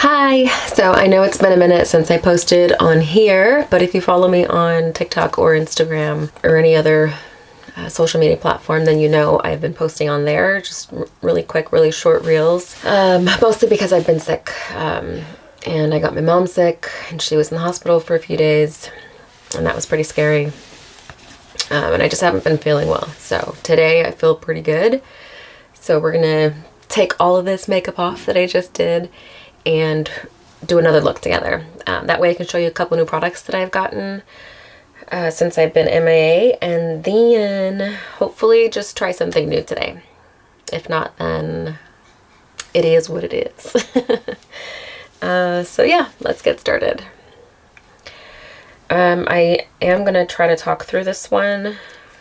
Hi! So I know it's been a minute since I posted on here, but if you follow me on TikTok or Instagram or any other social media platform, then you know I've been posting on there, just really quick, really short reels, mostly because I've been sick, and I got my mom sick and she was in the hospital for a few days, and that was pretty scary, and I just haven't been feeling well. So today I feel pretty good, so we're gonna take all of this makeup off that I just did and do another look together. That way I can show you a couple new products that I've gotten since I've been MIA, and then hopefully just try something new today. If not, then it is what it is. So yeah, let's get started. I am gonna try to talk through this one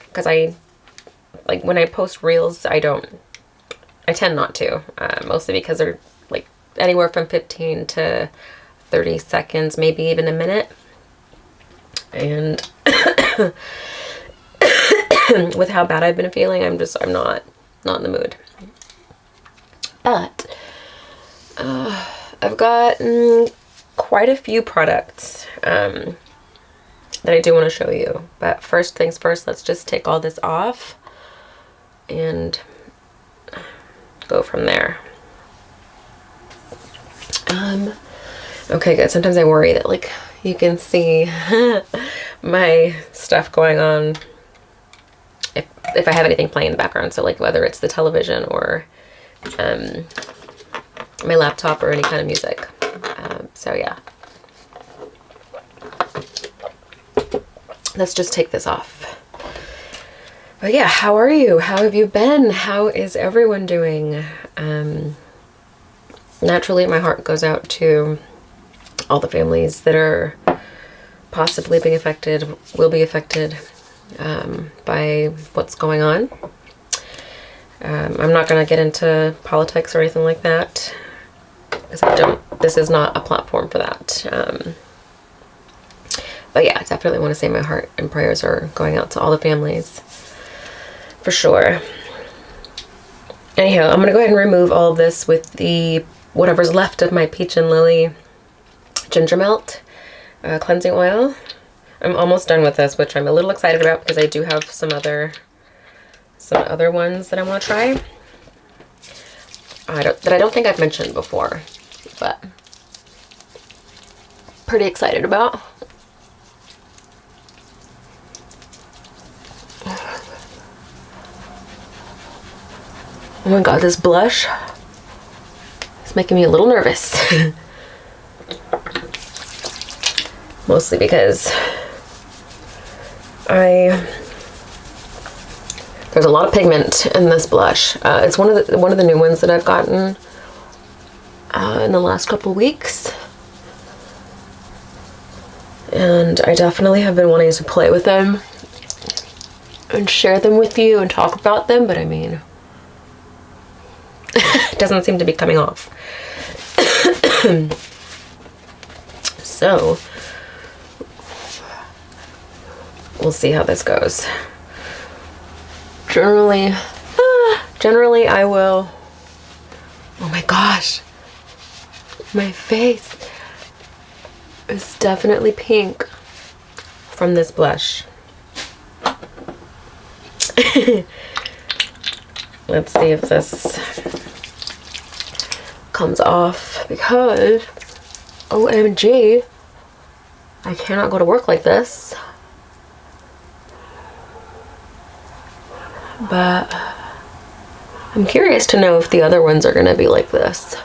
because when I post reels, I tend not to, mostly because they're like anywhere from 15 to 30 seconds, maybe even a minute. And with how bad I've been feeling, I'm not in the mood. But I've gotten quite a few products that I do want to show you. But first things first, let's just take all this off and go from there. Okay, good. Sometimes I worry that like you can see my stuff going on if I have anything playing in the background. So like whether it's the television or my laptop or any kind of music. So yeah. Let's just take this off. But yeah, how are you? How have you been? How is everyone doing? Naturally, my heart goes out to all the families that are possibly being affected, will be affected by what's going on. I'm not going to get into politics or anything like that, because this is not a platform for that. But yeah, I definitely want to say my heart and prayers are going out to all the families, for sure. Anyhow, I'm going to go ahead and remove all of this with the whatever's left of my Peach and Lily ginger melt cleansing oil. I'm almost done with this, which I'm a little excited about because I do have some other ones that I want to try that I don't think I've mentioned before, but pretty excited about. Oh my god, this blush is making me a little nervous. Mostly because there's a lot of pigment in this blush. It's one of the new ones that I've gotten in the last couple weeks. And I definitely have been wanting to play with them and share them with you and talk about them, but I mean, it doesn't seem to be coming off. So we'll see how this goes. Generally I will. Oh my gosh, my face is definitely pink from this blush. Let's see if this comes off, because OMG, I cannot go to work like this. But I'm curious to know if the other ones are gonna be like this.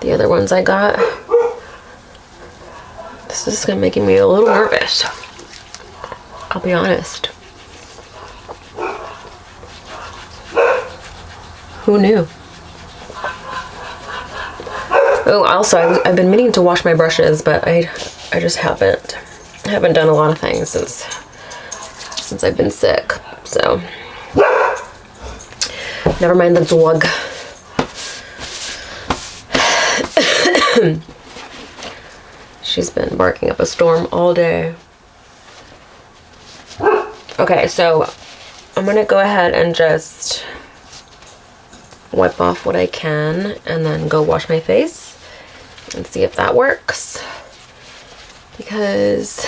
The other ones I got. This is making me a little nervous, I'll be honest. Who knew? Oh, also, I've been meaning to wash my brushes, but I just haven't done a lot of things since I've been sick. So never mind the vlog. She's been barking up a storm all day. Okay, so I'm gonna go ahead and just wipe off what I can and then go wash my face. and see if that works, because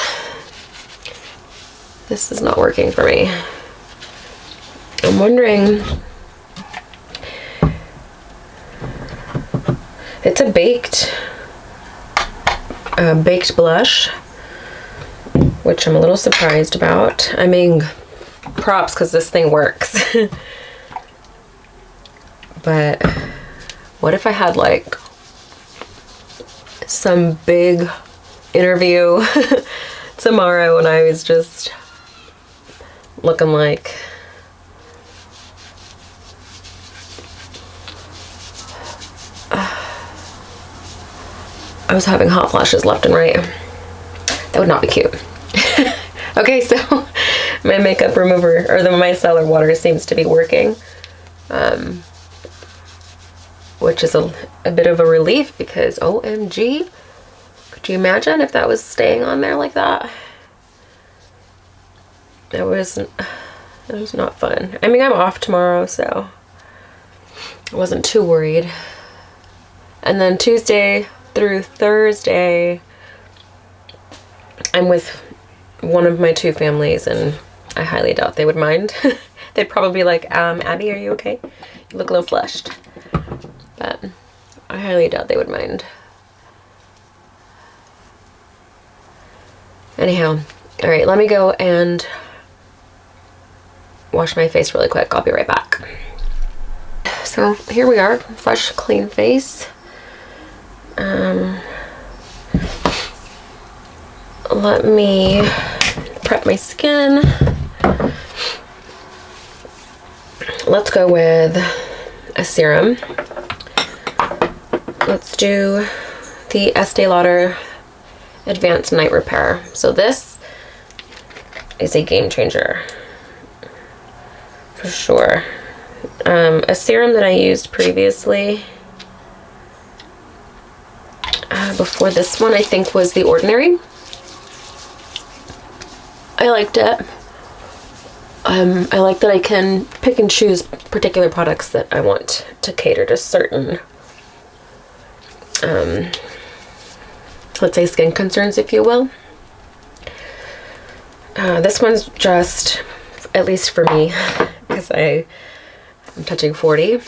this is not working for me. I'm wondering, it's a baked blush, which I'm a little surprised about. I mean, props, because this thing works. But what if I had like some big interview tomorrow and I was just looking like I was having hot flashes left and right. That would not be cute. Okay, so my makeup remover, or the micellar water, seems to be working, which is a bit of a relief, because OMG, could you imagine if that was staying on there like that? It was not fun. I mean, I'm off tomorrow, so I wasn't too worried. And then Tuesday through Thursday, I'm with one of my two families, and I highly doubt they would mind. They'd probably be like, Abby, are you okay? You look a little flushed. But I highly doubt they would mind. Anyhow, all right, let me go and wash my face really quick. I'll be right back. So here we are, fresh, clean face. Let me prep my skin. Let's go with a serum. Let's do the Estee Lauder Advanced Night Repair. So this is a game changer for sure. A serum that I used previously before this one, I think, was The Ordinary. I liked it. I like that I can pick and choose particular products that I want to cater to certain, let's say, skin concerns, if you will. This one's just, at least for me, because I'm touching 40,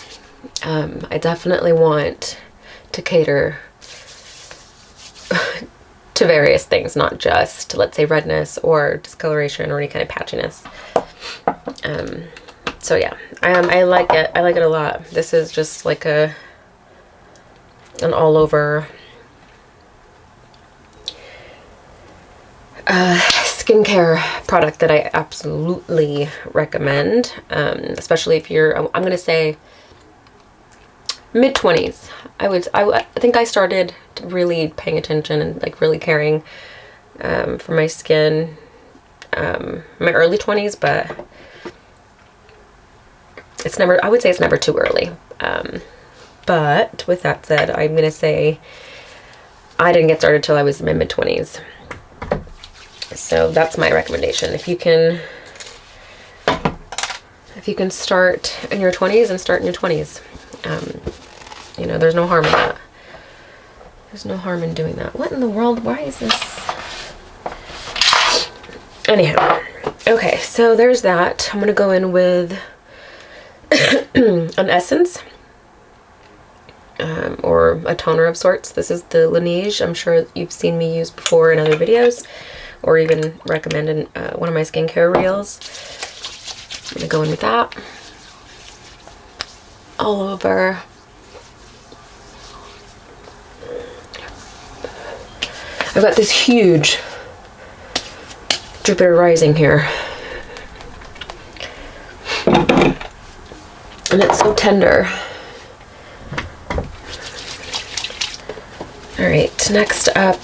I definitely want to cater to various things, not just, let's say, redness or discoloration or any kind of patchiness. So yeah, I like it. I like it a lot. This is just like an all over skincare product that I absolutely recommend, especially if you're, I'm gonna say, mid-20s. I think I started really paying attention and like really caring for my skin my early 20s, but it's never, I would say it's never too early. But with that said, I'm gonna say I didn't get started till I was in my mid-20s. So that's my recommendation. If you can start in your 20s, and start in your 20s. You know, there's no harm in that. There's no harm in doing that. What in the world? Why is this? Anyhow, okay, so there's that. I'm gonna go in with an essence, or a toner of sorts. This is the Laneige. I'm sure you've seen me use before in other videos, or even recommend in one of my skincare reels. I'm gonna go in with that all over. I've got this huge Jupiter Rising here, and it's so tender. All right, next up,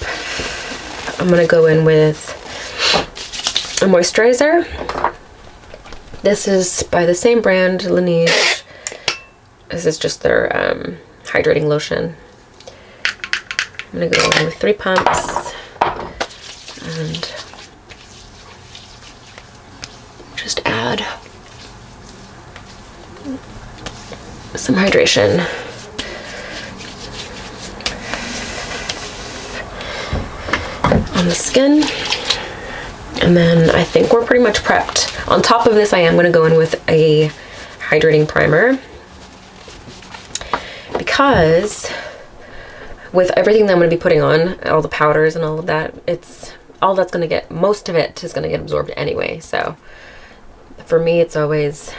I'm gonna go in with a moisturizer. This is by the same brand, Laneige. This is just their hydrating lotion. I'm gonna go in with 3 pumps and just add some hydration. on the skin. And then I think we're pretty much prepped. On top of this, I am going to go in with a hydrating primer, because with everything that I'm going to be putting on, all the powders and all of that, most of it is going to get absorbed anyway. So for me, it's always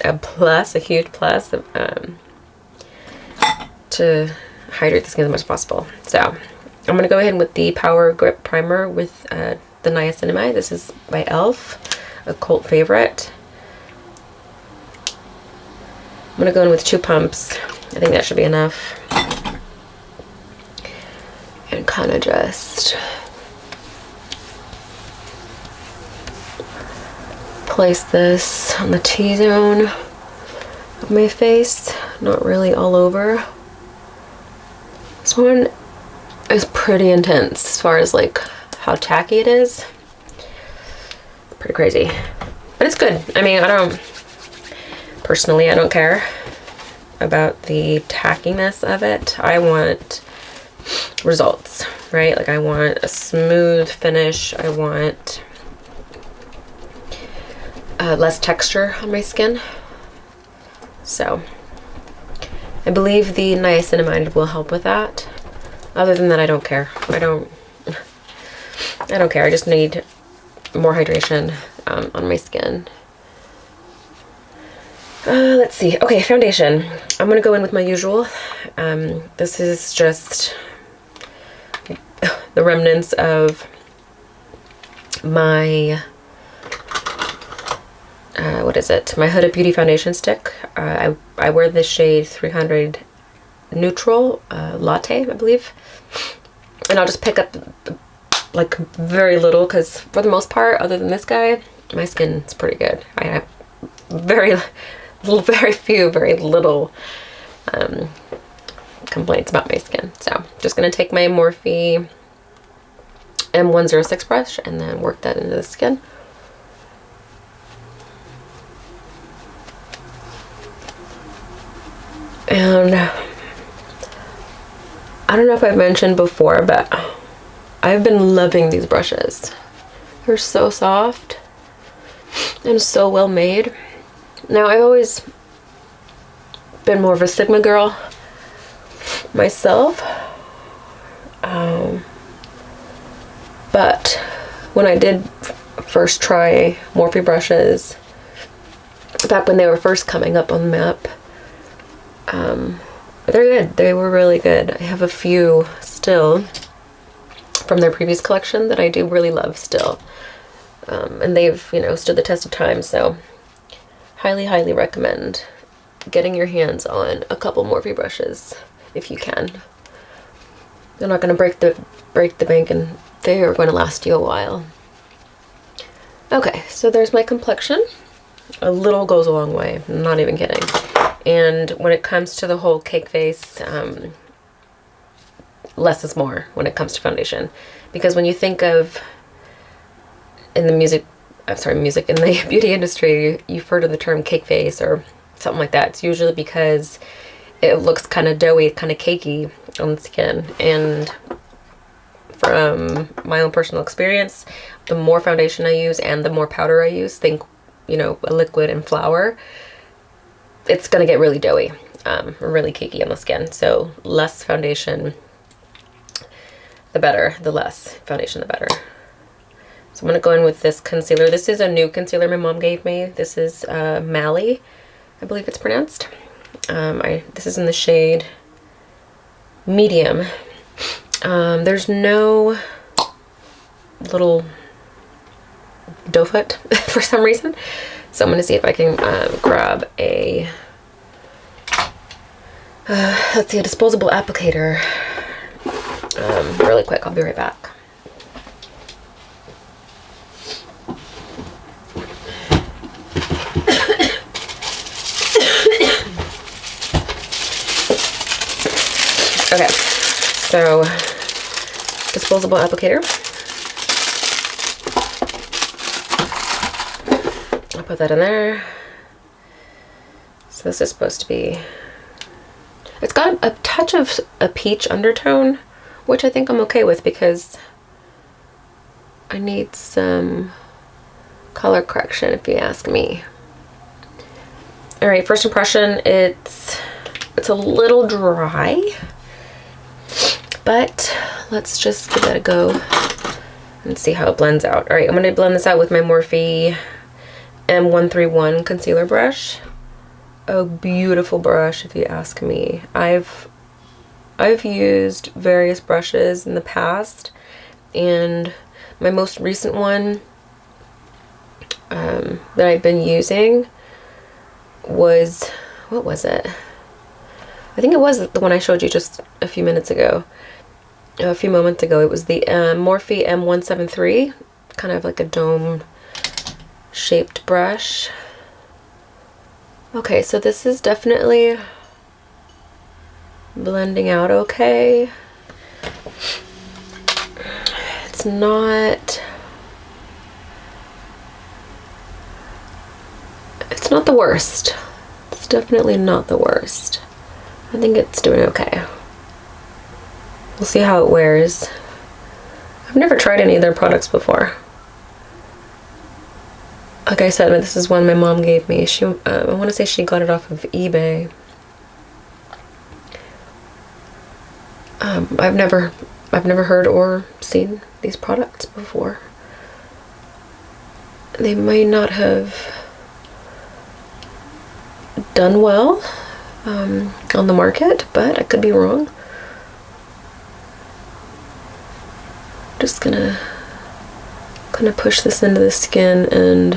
a huge plus to hydrate the skin as much as possible. So I'm going to go ahead with the Power Grip Primer with the niacinamide. This is by e.l.f., a cult favorite. I'm going to go in with 2 pumps. I think that should be enough. And kind of just place this on the T-zone of my face, not really all over. This one is pretty intense as far as like how tacky it is. Pretty crazy, but it's good. I mean, personally, I don't care about the tackiness of it. I want results, right? Like I want a smooth finish. I want less texture on my skin. So I believe the niacinamide will help with that. Other than that, I don't care. I don't care. I just need more hydration on my skin. Let's see. Okay, foundation. I'm going to go in with my usual. This is just the remnants of my what is it? My Huda Beauty foundation stick. I wear this shade 300 Neutral Latte, I believe. And I'll just pick up like very little, because for the most part, other than this guy, my skin's pretty good. I have very little complaints about my skin. So just gonna take my Morphe M106 brush and then work that into the skin. And I don't know if I've mentioned before, but I've been loving these brushes. They're so soft and so well made. Now, I've always been more of a Sigma girl myself, but when I did first try Morphe brushes, back when they were first coming up on the map, they're good. They were really good. I have a few still from their previous collection that I do really love still, and they've, you know, stood the test of time. So highly recommend getting your hands on a couple Morphe brushes if you can. They're not going to break the bank, and they are going to last you a while. Okay, so there's my complexion. A little goes a long way, I'm not even kidding. And when it comes to the whole cake face, less is more when it comes to foundation. Because when you think of, in the music, in the beauty industry, you've heard of the term cake face or something like that. It's usually because it looks kind of doughy, kind of cakey on the skin. And from my own personal experience, the more foundation I use and the more powder I use, think, you know, a liquid and flour, it's gonna get really doughy, really cakey on the skin. So less foundation, the better. The less foundation, the better. So I'm gonna go in with this concealer. This is a new concealer my mom gave me. This is Mally, I believe it's pronounced. This is in the shade medium. There's no little doe foot for some reason. So I'm going to see if I can grab a, let's see, a disposable applicator really quick. I'll be right back. Okay, so disposable applicator. I'll put that in there. So this is supposed to be, it's got a touch of a peach undertone, which I think I'm okay with because I need some color correction if you ask me. All right, first impression, it's a little dry, but let's just give that a go and see how it blends out. All right, I'm gonna blend this out with my Morphe M131 concealer brush. A beautiful brush if you ask me. I've used various brushes in the past, and my most recent one that I've been using was, what was it? I think it was the one I showed you just a few moments ago. It was the Morphe M173, kind of like a dome shaped brush. Okay, so this is definitely blending out okay. It's not the worst. It's definitely not the worst. I think it's doing okay. We'll see how it wears. I've never tried any of their products before. Like I said, this is one my mom gave me. I want to say she got it off of eBay. I've never heard or seen these products before. They may not have done well on the market, but I could be wrong. Just gonna kind of push this into the skin and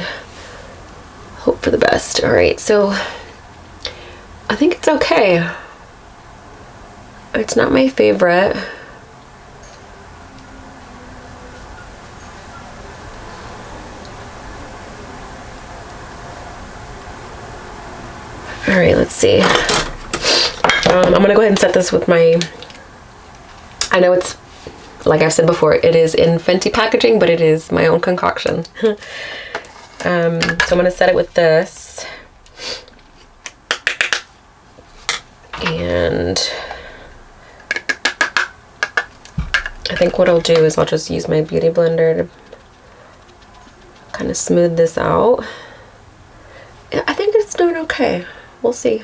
hope for the best. All right, so I think it's okay. It's not my favorite. All right, let's see. I'm gonna go ahead and set this with my, I know it's, like I've said before, it is in Fenty packaging, but it is my own concoction. So I'm gonna set it with this. And I think what I'll do is I'll just use my beauty blender to kind of smooth this out. I think it's doing okay. We'll see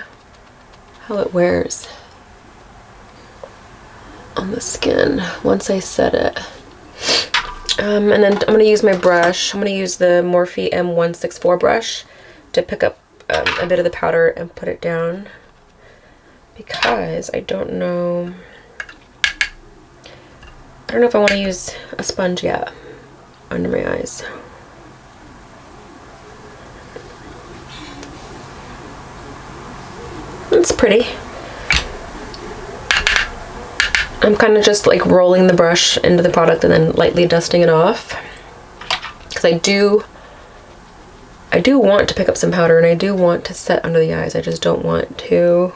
how it wears on the skin once I set it. And then I'm going to use my brush. I'm going to use the Morphe M164 brush to pick up a bit of the powder and put it down, because I don't know if I want to use a sponge yet under my eyes. It's pretty. I'm kind of just like rolling the brush into the product and then lightly dusting it off, because I do want to pick up some powder and I do want to set under the eyes. I just don't want to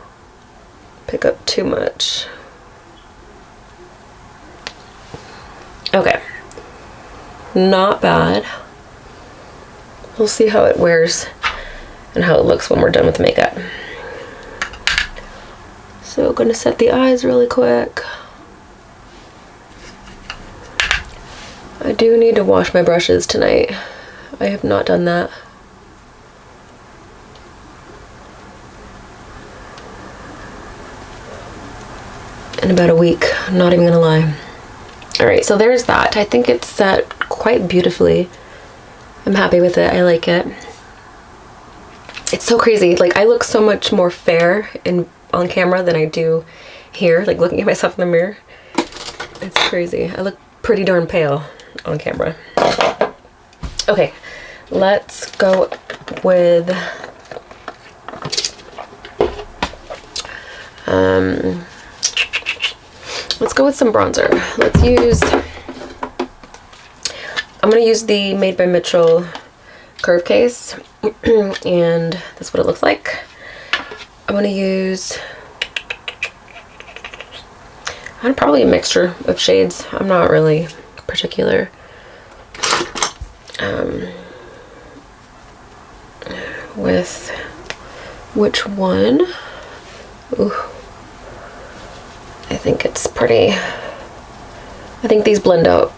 pick up too much. Okay, not bad. We'll see how it wears and how it looks when we're done with the makeup. So I'm gonna set the eyes really quick. I do need to wash my brushes tonight. I have not done that. In about a week, I'm not even gonna lie. All right, so there's that. I think it's set quite beautifully. I'm happy with it. I like it. It's so crazy. Like, I look so much more fair on camera than I do here, like looking at myself in the mirror. It's crazy. I look pretty darn pale on camera. Okay, let's go with some bronzer. I'm gonna use the Made by Mitchell curve case, and that's what it looks like. I'm gonna use probably a mixture of shades. I'm not really particular. With which one? Ooh, I think it's pretty I think these blend out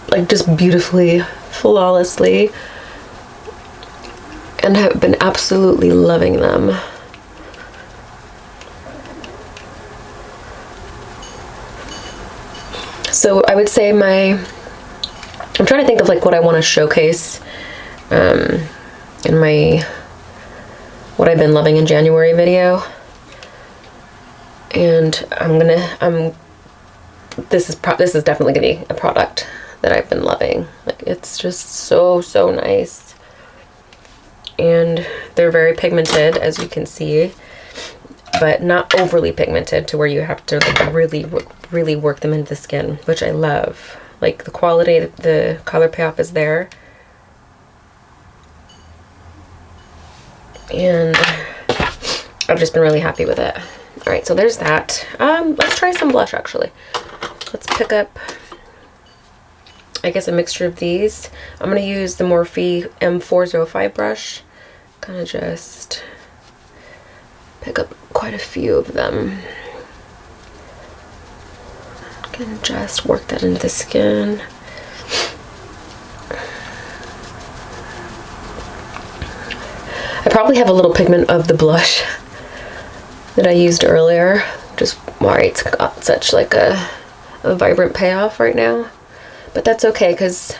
like just beautifully, flawlessly, and have been absolutely loving them. So I would say I'm trying to think of like what I want to showcase in my what I've been loving in January video. And this is definitely gonna be a product that I've been loving. Like, it's just so nice. And they're very pigmented, as you can see, but not overly pigmented to where you have to like really work them into the skin, which I love. Like, the quality, the color payoff is there. And I've just been really happy with it. All right, so there's that. Let's try some blush, actually. Let's pick up, I guess, a mixture of these. I'm gonna use the Morphe M405 brush. Kind of just pick up quite a few of them. Can just work that into the skin. I probably have a little pigment of the blush that I used earlier, just why it's got such like a vibrant payoff right now. But that's okay, because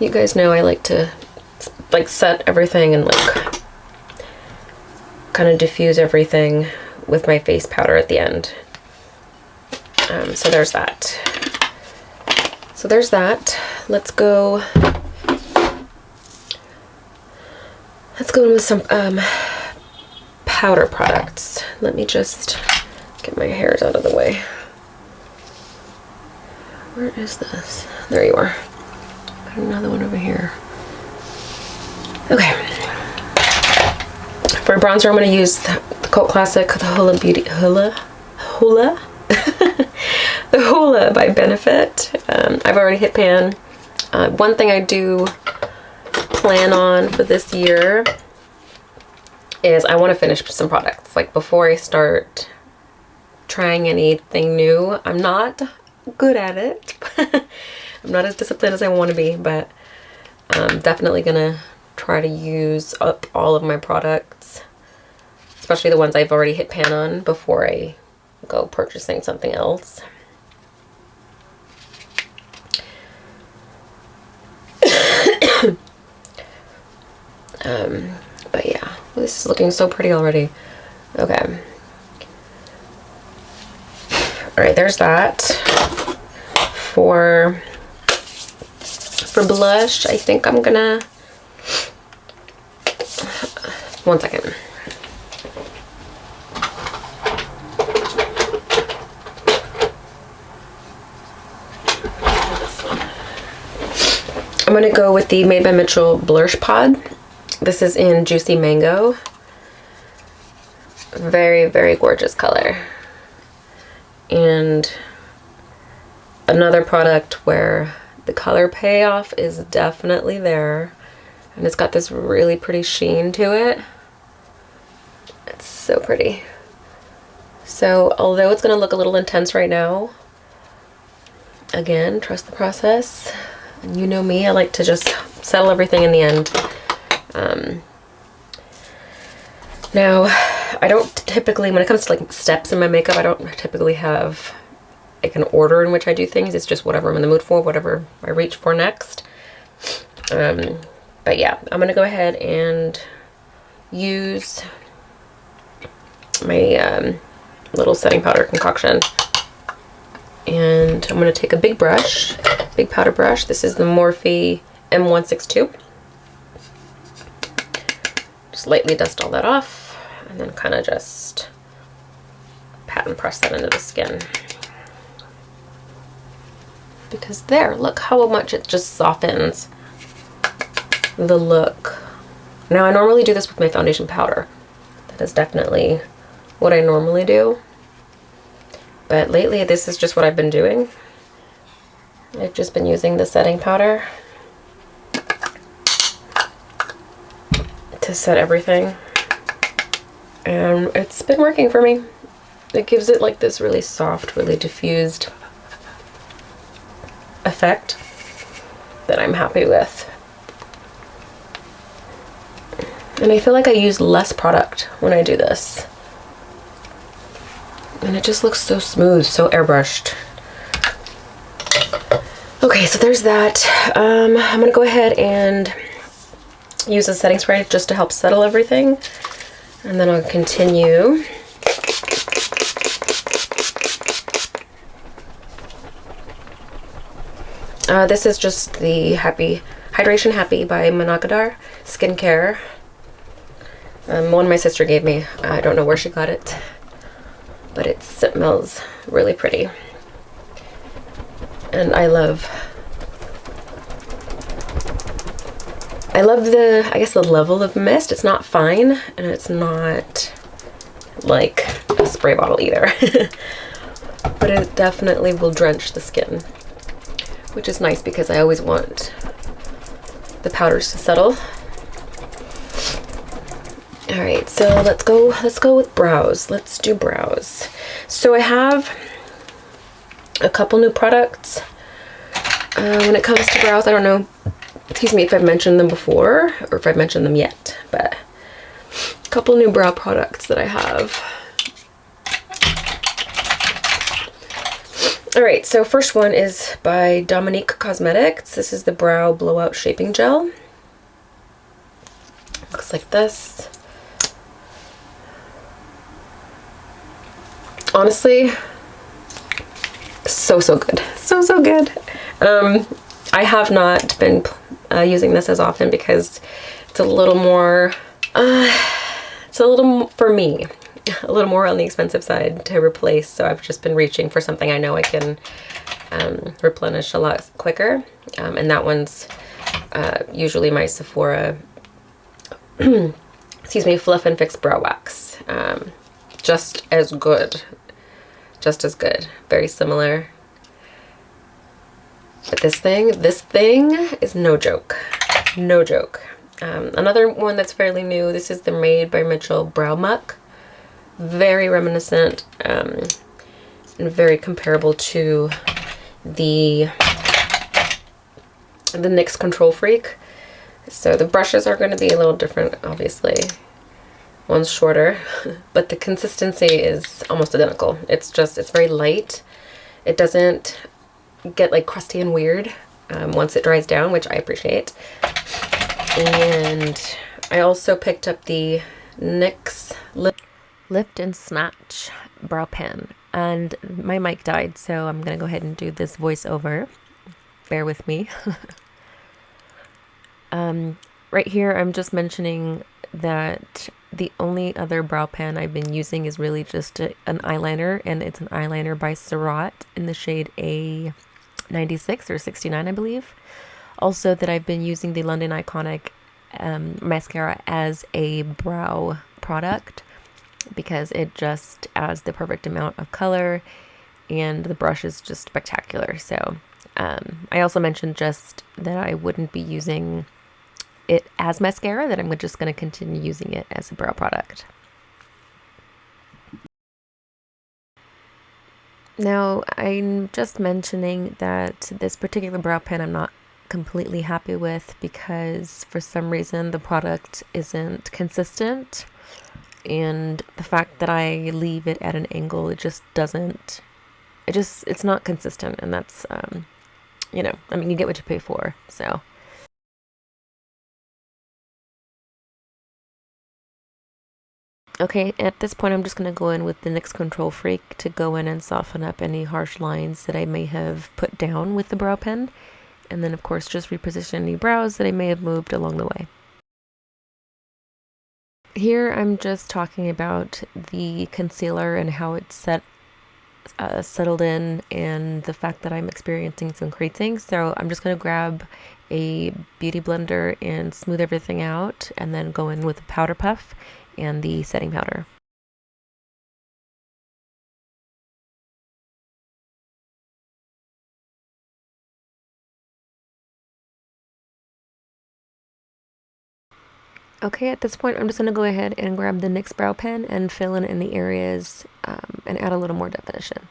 you guys know I like to like set everything and like kind of diffuse everything with my face powder at the end. So there's that. Let's go in with some powder products. Let me just get my hairs out of the way. Where is this? There you are. Got another one over here. Okay. For bronzer, I'm going to use the Cult Classic, the the Hoola by Benefit. I've already hit pan. One thing I do plan on for this year is I want to finish some products. Like, before I start trying anything new, I'm not good at it. I'm not as disciplined as I want to be, but I'm definitely gonna try to use up all of my products, especially the ones I've already hit pan on, before I go purchasing something else. But yeah, this is looking so pretty already. Okay. All right, there's that. For blush, I think I'm gonna, one second. I'm gonna go with the Made by Mitchell Blush Pod. This is in Juicy Mango. Very, very gorgeous color. And another product where the color payoff is definitely there, and it's got this really pretty sheen to it. It's so pretty. So although it's going to look a little intense right now, again, trust the process. And you know me, I like to just settle everything in the end. Now, I don't typically, when it comes to like steps in my makeup, I don't typically have like an order in which I do things. It's just whatever I'm in the mood for, whatever I reach for next. But yeah, I'm gonna go ahead and use my little setting powder concoction, and I'm gonna take a big brush, big powder brush. This is the Morphe M162. Just lightly dust all that off, and then kind of just pat and press that into the skin. Because there, look how much it just softens the look. Now, I normally do this with my foundation powder. That is definitely what I normally do. But lately, this is just what I've been doing. I've just been using the setting powder to set everything. And it's been working for me. It gives it like this really soft, really diffused effect that I'm happy with. And I feel like I use less product when I do this. And it just looks so smooth, so airbrushed. Okay, so there's that. I'm gonna go ahead and use a setting spray just to help settle everything. And then I'll continue. This is just the Hydration Happy by Monagadar Skincare. One my sister gave me. I don't know where she got it, but it smells really pretty. And I love the, I guess, the level of mist. It's not fine, and it's not like a spray bottle either. But it definitely will drench the skin, which is nice because I always want the powders to settle. All right, so let's go with brows. Let's do brows. So I have a couple new products. When it comes to brows, I don't know, excuse me, if I've mentioned them before or if I've mentioned them yet, but a couple new brow products that I have. All right, so first one is by Dominique Cosmetics. This is the Brow Blowout Shaping Gel. Looks like this. Honestly, so good. So good. I have not been using this as often because it's a little more, for me, a little more on the expensive side to replace. So I've just been reaching for something I know I can replenish a lot quicker. And that one's usually my Sephora, excuse me, Fluff and Fix Brow Wax. Just as good. Just as good. Very similar. But this thing is no joke. No joke. Another one that's fairly new, this is the Made by Mitchell Brow Muck. Very reminiscent and very comparable to the NYX Control Freak. So the brushes are going to be a little different, obviously. One's shorter, but the consistency is almost identical. It's very light. It doesn't get like crusty and weird once it dries down, which I appreciate. And I also picked up the NYX Lift and Snatch Brow Pen. And my mic died, so I'm going to go ahead and do this voiceover. Bear with me. Right here, I'm just mentioning that the only other brow pen I've been using is really just an eyeliner, and it's an eyeliner by Surratt in the shade A96 or 69, I believe. Also that I've been using the London Iconic mascara as a brow product because it just adds the perfect amount of color and the brush is just spectacular. So I also mentioned just that I wouldn't be using it as mascara, that I'm just going to continue using it as a brow product. Now, I'm just mentioning that this particular brow pen I'm not completely happy with because for some reason the product isn't consistent, and the fact that I leave it at an angle, it's not consistent, and that's, you know, I mean, you get what you pay for, so. Okay, at this point I'm just going to go in with the NYX Control Freak to go in and soften up any harsh lines that I may have put down with the brow pen. And then of course just reposition any brows that I may have moved along the way. Here I'm just talking about the concealer and how it's settled in, and the fact that I'm experiencing some creasing. So I'm just going to grab a beauty blender and smooth everything out, and then go in with a powder puff and the setting powder. Okay, at this point I'm just going to go ahead and grab the NYX brow pen and fill in the areas and add a little more definition.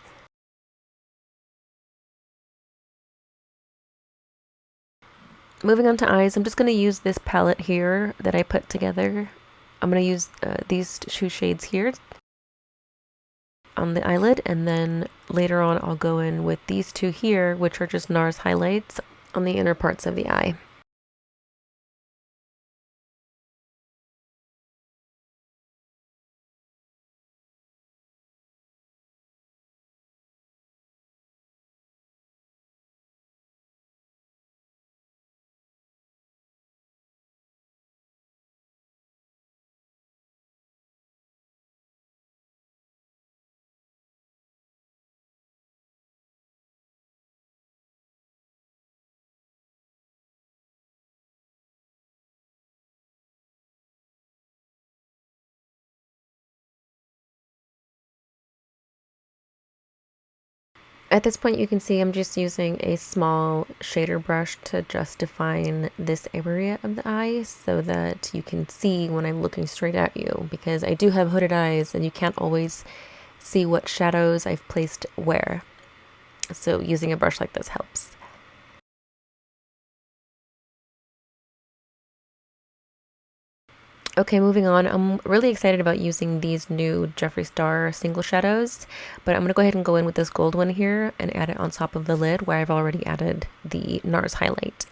Moving on to eyes, I'm just going to use this palette here that I put together. I'm going to use these two shades here on the eyelid, and then later on I'll go in with these two here, which are just NARS highlights on the inner parts of the eye. At this point, you can see I'm just using a small shader brush to just define this area of the eye so that you can see when I'm looking straight at you, because I do have hooded eyes and you can't always see what shadows I've placed where. So using a brush like this helps. Okay, moving on. I'm really excited about using these new Jeffree Star single shadows, but I'm going to go ahead and go in with this gold one here and add it on top of the lid where I've already added the NARS highlight.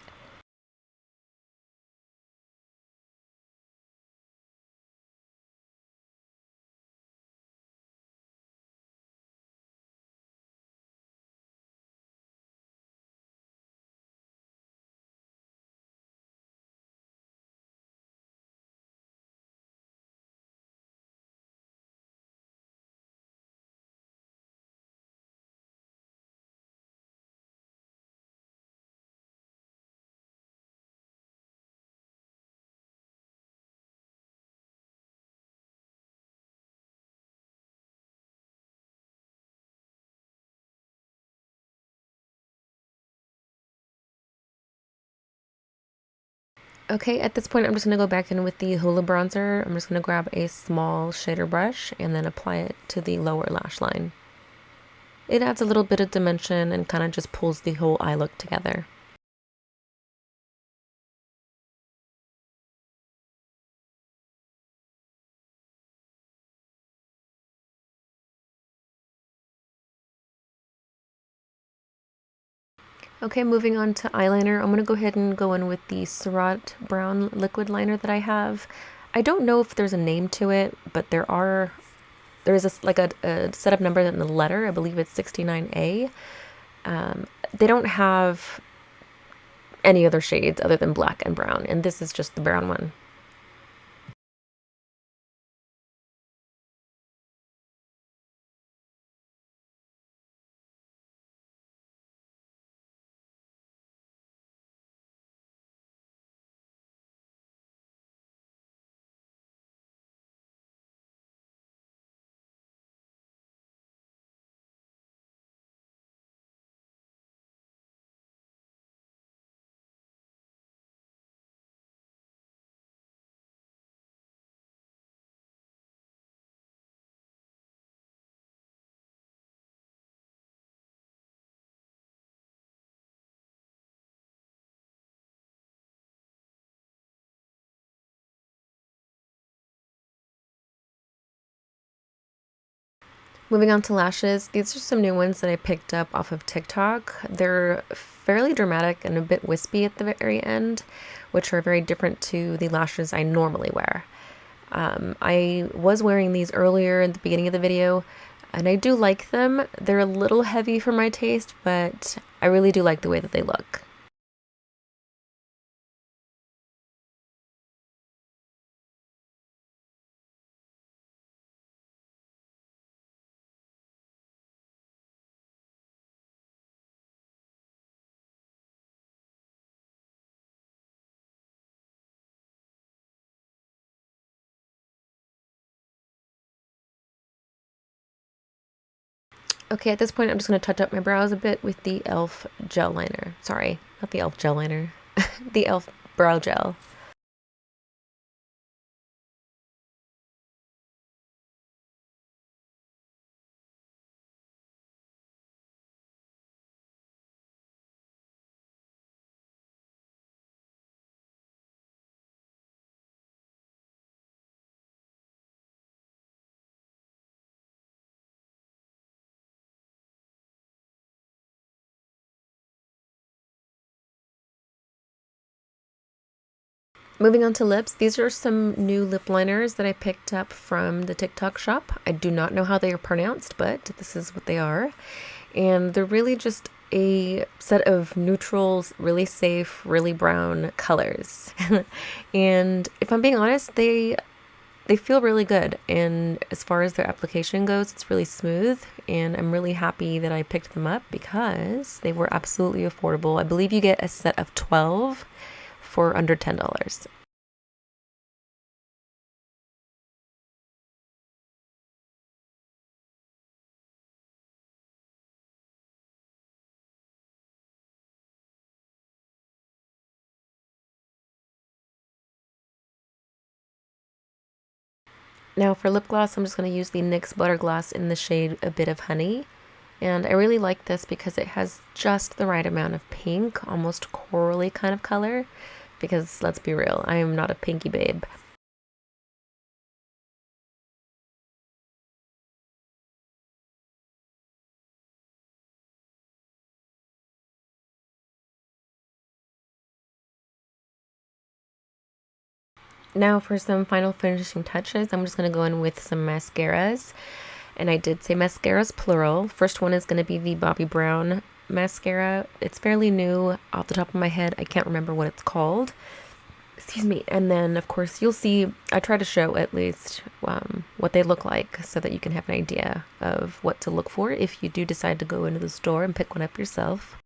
Okay, at this point, I'm just going to go back in with the Hoola bronzer. I'm just going to grab a small shader brush and then apply it to the lower lash line. It adds a little bit of dimension and kind of just pulls the whole eye look together. Okay, moving on to eyeliner. I'm going to go ahead and go in with the Surratt Brown liquid liner that I have. I don't know if there's a name to it, but there is a setup number in the letter. I believe it's 69A. They don't have any other shades other than black and brown, and this is just the brown one. Moving on to lashes, these are some new ones that I picked up off of TikTok. They're fairly dramatic and a bit wispy at the very end, which are very different to the lashes I normally wear. I was wearing these earlier in the beginning of the video, and I do like them. They're a little heavy for my taste, but I really do like the way that they look. Okay, at this point, I'm just going to touch up my brows a bit with the e.l.f. gel liner. Sorry, not the e.l.f. gel liner, the e.l.f. brow gel. Moving on to lips, these are some new lip liners that I picked up from the TikTok shop. I do not know how they are pronounced, but this is what they are. And they're really just a set of neutrals, really safe, really brown colors. And if I'm being honest, they feel really good. And as far as their application goes, it's really smooth. And I'm really happy that I picked them up because they were absolutely affordable. I believe you get a set of 12 for under $10. Now for lip gloss, I'm just going to use the NYX Butter Gloss in the shade A Bit of Honey. And I really like this because it has just the right amount of pink, almost corally kind of color. Because let's be real, I am not a pinky babe. Now for some final finishing touches, I'm just going to go in with some mascaras. And I did say mascaras plural. First one is going to be the Bobbi Brown mascara. It's fairly new. Off the top of my head, I can't remember what it's called. Excuse me. And then, of course, you'll see, I try to show at least what they look like so that you can have an idea of what to look for if you do decide to go into the store and pick one up yourself.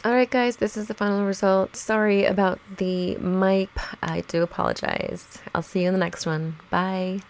Alright guys, this is the final result. Sorry about the mic. I do apologize. I'll see you in the next one. Bye.